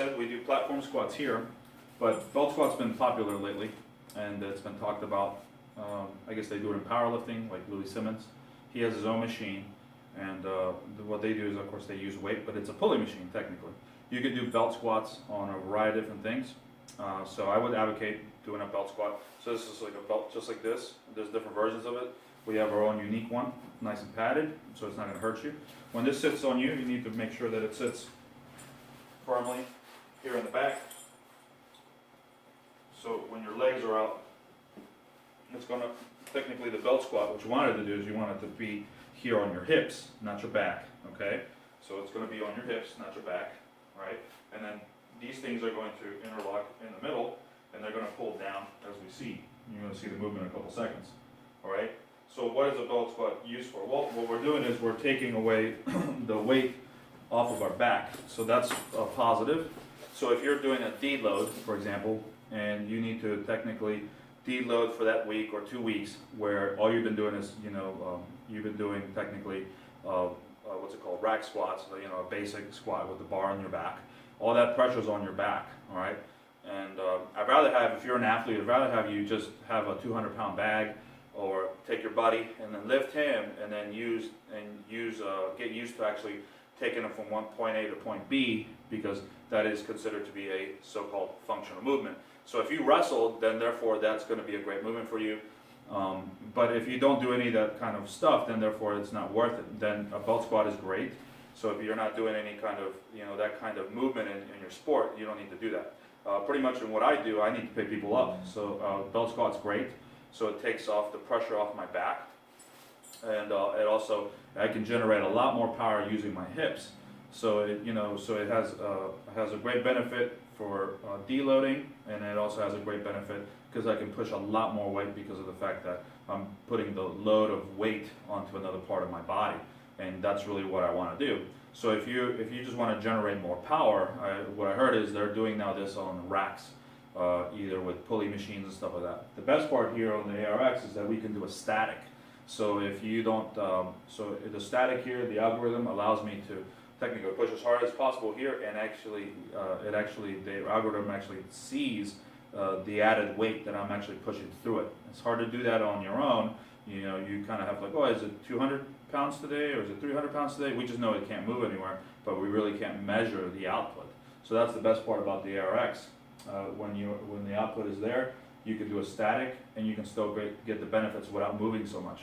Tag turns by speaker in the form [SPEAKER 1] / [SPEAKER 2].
[SPEAKER 1] said, we do platform squats here, but belt squat's been popular lately, and it's been talked about. I guess they do it in powerlifting, like Louis Simmons. He has his own machine, and what they do is, of course, they use weight, but it's a pulley machine, technically. You could do belt squats on a variety of different things. So I would advocate doing a belt squat. So this is like a belt just like this. There's different versions of it. We have our own unique one, nice and padded, so it's not going to hurt you. When this sits on you, you need to make sure that it sits firmly here in the back. So when your legs are out, it's going to, technically the belt squat, what you wanted to do is you want it to be here on your hips, not your back, okay? So it's going to be on your hips, not your back, right? And then these things are going to interlock in the middle, and they're going to pull down as we see. You're going to see the movement in a couple seconds, all right? So what is a belt squat used for? Well, what we're doing is we're taking away the weight off of our back, so that's a positive. So if you're doing a deload, for example, and you need to technically deload for that week or 2 weeks, where all you've been doing is, you've been doing technically, what's it called, rack squats, a basic squat with the bar on your back. All that pressure's on your back, all right? And I'd rather have, if you're an athlete, I'd rather have you just have a 200-pound bag, or take your buddy and then lift him, and then get used to actually taking him from point A to point B, because that is considered to be a so-called functional movement. So if you wrestle, then therefore that's going to be a great movement for you. But if you don't do any of that kind of stuff, then therefore it's not worth it. Then a belt squat is great. So if you're not doing any kind of, that kind of movement in your sport, you don't need to do that. Pretty much in what I do, I need to pick people up. So belt squat's great. So it takes off the pressure off my back. And it also, I can generate a lot more power using my hips. So it, so it has a great benefit for deloading, and it also has a great benefit because I can push a lot more weight because of the fact that I'm putting the load of weight onto another part of my body, and that's really what I want to do. So if you just want to generate more power, what I heard is they're doing now this on racks, either with pulley machines and stuff like that. The best part here on the ARX is that we can do a the static here, the algorithm allows me to technically push as hard as possible here, and the algorithm actually sees the added weight that I'm actually pushing through it. It's hard to do that on your own. You kind of have like, oh, is it 200 pounds today, or is it 300 pounds today? We just know it can't move anywhere, but we really can't measure the output. So that's the best part about the ARX. When the output is there, you can do a static, and you can still get the benefits without moving so much.